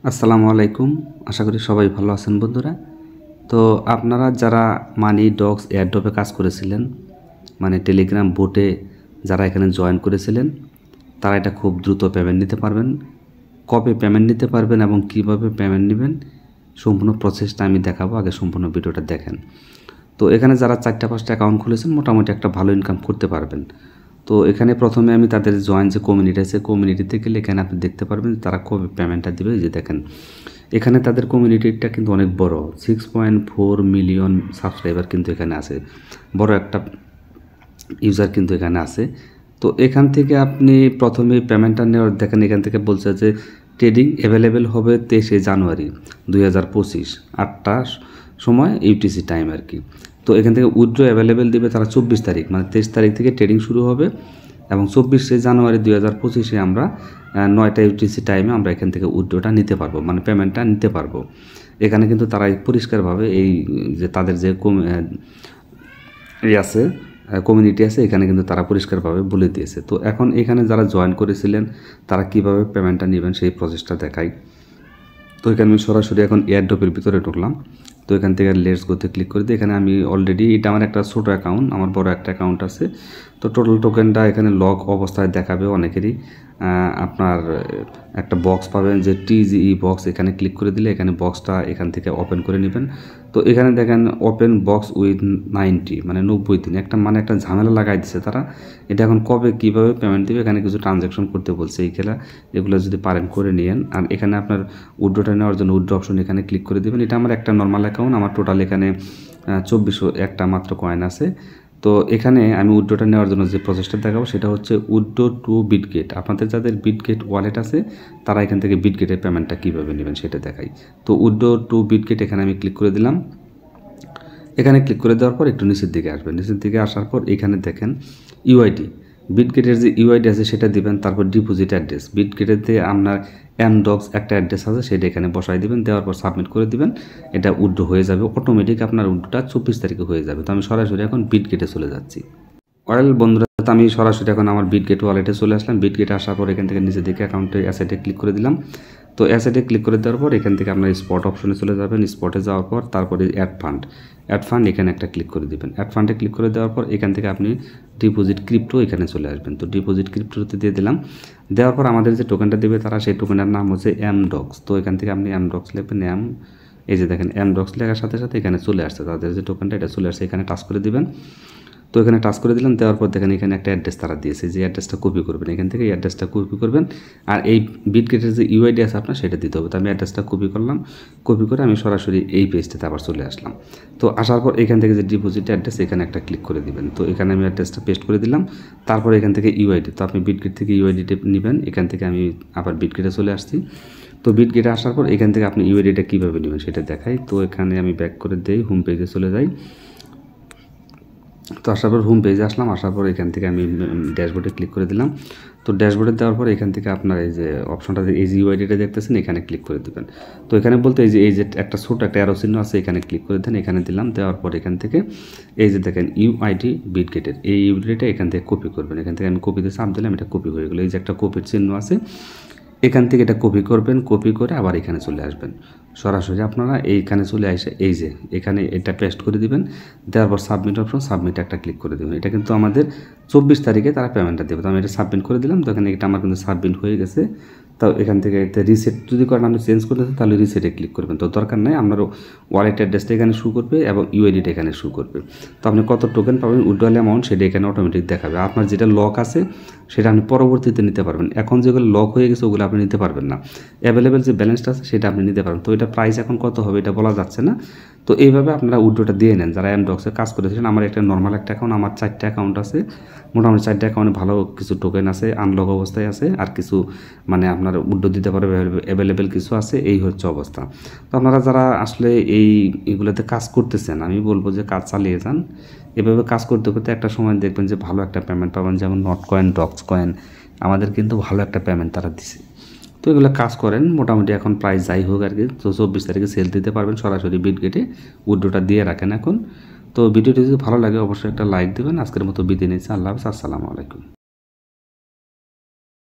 আসসালামু আলাইকুম। আশা করি সবাই ভালো আছেন বন্ধুরা। তো আপনারা যারা মানি ডগস এয়ারড্রপে কাজ করেছিলেন, মানে টেলিগ্রাম বোটে যারা এখানে জয়েন করেছিলেন, তারা এটা খুব দ্রুত পেমেন্ট নিতে পারবেন। কবে পেমেন্ট নিতে পারবেন এবং কিভাবে পেমেন্ট নেবেন সম্পূর্ণ প্রসেসটা আমি দেখাবো। আগে সম্পূর্ণ ভিডিওটা দেখেন। তো এখানে যারা 4টা-5টা অ্যাকাউন্ট খুলেছেন মোটামুটি একটা ভালো ইনকাম করতে পারবেন। তো এখানে প্রথমে আমি তাদের জয়েন যে কমিউনিটি আছে, কমিউনিটিতে গেলে এখানে আপনি দেখতে পারবেন তারা কবে পেমেন্টটা দেবে। যে দেখেন এখানে তাদের কমিউনিটিটা কিন্তু অনেক বড়, 6.4 মিলিয়ন সাবস্ক্রাইবার কিন্তু এখানে আছে, বড় একটা ইউজার কিন্তু এখানে আছে। তো এখান থেকে আপনি প্রথমে পেমেন্টটা নেওয়ার দেখেন, এখান থেকে বলছে যে ট্রেডিং অ্যাভেলেবেল হবে 23শে জানুয়ারি 2025 8টার সময় ইউটিসি টাইম আর কি। তো এখান থেকে উইথড্র অ্যাভেলেবেল দিবে তারা 24 তারিখ, মানে 23 তারিখ থেকে ট্রেডিং শুরু হবে এবং 24শে জানুয়ারি 2025 আমরা 9টা ইউটিসি টাইমে আমরা এখান থেকে উইথড্রটা নিতে পারবো, মানে পেমেন্টটা নিতে পারবো। এখানে কিন্তু তারা পরিষ্কারভাবে এই যে তাদের যে আছে কমিউনিটি আছে, এখানে কিন্তু তারা পরিষ্কারভাবে বলে দিয়েছে। তো এখন এখানে যারা জয়েন করেছিলেন তারা কিভাবে পেমেন্টটা নেবেন সেই প্রসেসটা দেখাই। তো এখানে আমি সরাসরি এখন এয়ারড্রপের ভিতরে ঢুকলাম। তো এখান থেকে লেটস গোতে ক্লিক করে দিই। এখানে আমি অলরেডি, এটা আমার একটা ছোটো অ্যাকাউন্ট, আমার বড় একটা অ্যাকাউন্ট আছে। তো টোটাল টোকেনটা এখানে লগ অবস্থায় দেখাবে অনেকেরই। আপনার একটা বক্স পাবেন যে TGE বক্স, এখানে ক্লিক করে দিলে এখানে বক্সটা এখান থেকে ওপেন করে নেবেন। তো এখানে দেখেন ওপেন বক্স উইথ 90, মানে 90 দিন, একটা ঝামেলা লাগাই দিচ্ছে তারা। এটা এখন কবে কীভাবে পেমেন্ট দেবে, এখানে কিছু ট্রানজ্যাকশন করতে বলছে এগুলো যদি পারেন করে নিয়েন। আর এখানে আপনার উইথড্রটা নেওয়ার জন্য উইথড্র অপশন এখানে ক্লিক করে দেবেন। এটা আমার একটা নর্মাল অ্যাকাউন্ট, আমার টোটাল এখানে 2401টা মাত্র কয়েন আছে। তো এখানে আমি উইথড্রটা নেওয়ার জন্য যে প্রসেসটা দেখাবো সেটা হচ্ছে উইথড্র টু বিটগেট। আপনাদের যাদের বিটগেট ওয়ালেট আছে তারা এখান থেকে বিটগেটের পেমেন্টটা কীভাবে নেবেন সেটা দেখাই। তো উইথড্র টু বিটগেট এখানে আমি ক্লিক করে দিলাম। এখানে ক্লিক করে দেওয়ার পর একটু নিচের দিকে আসবেন। নিচের দিকে আসার পর এখানে দেখেন ইউআইডি, বিটগেটের যে ইউআইডি আছে সেটা দিবেন। তারপর ডিপোজিট অ্যাড্রেস, বিটগেটেতে আপনার এমডক্স একটা অ্যাড্রেস আছে সেটা এখানে বসাই দিবেন। দেওয়ার পর সাবমিট করে দিবেন। এটা উইথড্র হয়ে যাবে অটোমেটিক, আপনার উইথড্রটা 24 তারিখে হয়ে যাবে। তো আমি সরাসরি এখন বিটগেটে চলে যাচ্ছি। ওয়েল বন্ধুরা, তো আমি সরাসরি এখন আমার বিটগেট ওয়ালেটে চলে আসলাম। বিটগেটে আসার পর এখান থেকে নিচের দিকে অ্যাকাউন্টে অ্যাসেটে ক্লিক করে দিলাম। তো অ্যাসেটে ক্লিক করে দেওয়ার পর এখান থেকে আপনার স্পট অপশনে চলে যাবেন। স্পটে যাওয়ার পর তারপরে অ্যাড ফান্ড এখানে একটা ক্লিক করে দিবেন। অ্যাড ফান্ডে ক্লিক করে দেওয়ার পর এখান থেকে আপনি ডিপোজিট ক্রিপ্টো এখানে চলে আসবেন। তো ডিপোজিট ক্রিপ্টোতে দিয়ে দিলাম। দেওয়ার পর আমাদের যে টোকেনটা দেবে তারা, সেই টোকেনের নাম হচ্ছে এমডক্স। তো এখান থেকে আপনি এমডক্স লিখবেন। এই যে দেখেন এমডক্স লেখার সাথে সাথে এখানে চলে আসছে তাদের যে টোকেনটা, এটা চলে আসছে। এখানে টাচ করে দিবেন। তো এখানে টাচ করে দিলাম। দেওয়ার পর দেখেন এখানে একটা অ্যাড্রেস তারা দিয়েছে, যে অ্যাড্রেসটা কপি করবেন। এখান থেকে এই অ্যাড্রেসটা কপি করবেন আর এই বিটগেটের যে ইউআইডি আছে আপনার সেটা দিতে হবে। তো আমি অ্যাড্রেসটা কপি করলাম। কপি করে আমি সরাসরি এই পেজটাতে আবার চলে আসলাম। তো আসার পর এখান থেকে যে ডিপোজিট অ্যাড্রেস এখানে একটা ক্লিক করে দিবেন। তো এখানে আমি অ্যাড্রেসটা পেস্ট করে দিলাম। তারপর এখান থেকে ইউআইডি, তো আপনি বিটগেট থেকে ইউআইডিটা নেবেন। এখান থেকে আমি আবার বিটগেটে চলে আসছি। তো বিটগেটে আসার পর এখান থেকে আপনি ইউআইডিটা কীভাবে নেবেন সেটা দেখাই। তো এখানে আমি ব্যাক করে দিই, হোম পেজে চলে যাই। তো আসার পর হোম পেজে আসলাম। আসার পর এখান থেকে আমি ড্যাশবোর্ডে ক্লিক করে দিলাম। তো ড্যাশবোর্ডে দেওয়ার পর এখান থেকে আপনার এই যে অপশনটা, এই যে ইউআইডিটা দেখতেছেন এখানে ক্লিক করে দেবেন। তো এখানে বলতে এই যে একটা ছোট একটা অ্যারো চিহ্ন আছে, এখানে ক্লিক করে দেন। এখানে দিলাম। দেওয়ার পর এখান থেকে এই যে দেখেন ইউআইডি বিটগেটের এই ইউআইডিটা এখান থেকে কপি করবেন। এখান থেকে আমি কপিতে চাপ দিলাম, এটা কপি হয়ে গেলো। এই যে একটা কপির চিহ্ন আছে, এখান থেকে এটা কপি করবেন। কপি করে আবার এখানে চলে আসবেন। সরাসরি আপনারা এইখানে চলে আসে এই যে এখানে এটা পেস্ট করে দিবেন। দেওয়ার পর সাবমিট অপশন, সাবমিট একটা ক্লিক করে দেবেন। এটা কিন্তু আমাদের 24 তারিখে তারা পেমেন্টটা দেবে। তো আমি এটা সাবমিট করে দিলাম। তো এখানে এটা আমার কিন্তু সাবমিট হয়ে গেছে। তো এখান থেকে রিসেট যদি করেন, আপনি চেঞ্জ করতে তাহলে রিসেটে ক্লিক করবেন। তো দরকার নেই, আপনার ওয়ালেট অ্যাড্রেসটা এখানে শু করবে এবং ইউআইডিটা এখানে শু করবে। তো আপনি কত টোকেন পাবেন উইথড্রয়াল অ্যামাউন্ট সেটা এখানে অটোমেটিক দেখাবে। আপনার যেটা লক আছে সেটা আপনি পরবর্তীতে নিতে পারবেন। এখন যেগুলো লক হয়ে গেছে ওগুলো আপনি নিতে পারবেন না। অ্যাভেলেবেল যে ব্যালেন্সটা আছে সেটা আপনি নিতে পারবেন। তো এটা প্রাইস এখন কত হবে এটা বলা যাচ্ছে না। তো এইভাবে আপনারা উইথড্রটা দিয়ে নেন যারা এমডক্সে কাজ করেছিলেন। আমার একটা নর্মাল একটা অ্যাকাউন্ট, আমার 4টা অ্যাকাউন্ট আছে। মোটামুটি 4টা অ্যাকাউন্টে ভালো কিছু টোকেন আছে, আনলক অবস্থায় আছে, আর কিছু মানে আপনার উইথড্র দিতে পারবে অ্যাভেলেবেল কিছু আছে। এই হচ্ছে অবস্থা। তো আপনারা যারা আসলে এইগুলোতে কাজ করতেছেন, আমি বলবো যে কাজ চালিয়ে যান। এভাবে কাজ করতে করতে একটা সময় দেখবেন যে ভালো একটা পেমেন্ট পাবেন। যেমন নট কয়েন, ডক্স কয়েন আমাদের কিন্তু ভালো একটা পেমেন্ট তারা দিছে। তো এগুলো কাজ করেন মোটামুটি। এখন প্রাইস যাই হোক আর কি, তো 24 তারিখে সেল দিতে পারবেন। সরাসরি বিটগেটে উইথড্রটা দিয়ে রাখেন এখন। তো ভিডিওটি যদি ভালো লাগে অবশ্যই একটা লাইক দেবেন। আজকের মতো বিদায় নিচ্ছি। আল্লাহ হাফেজ, আসসালামু আলাইকুম।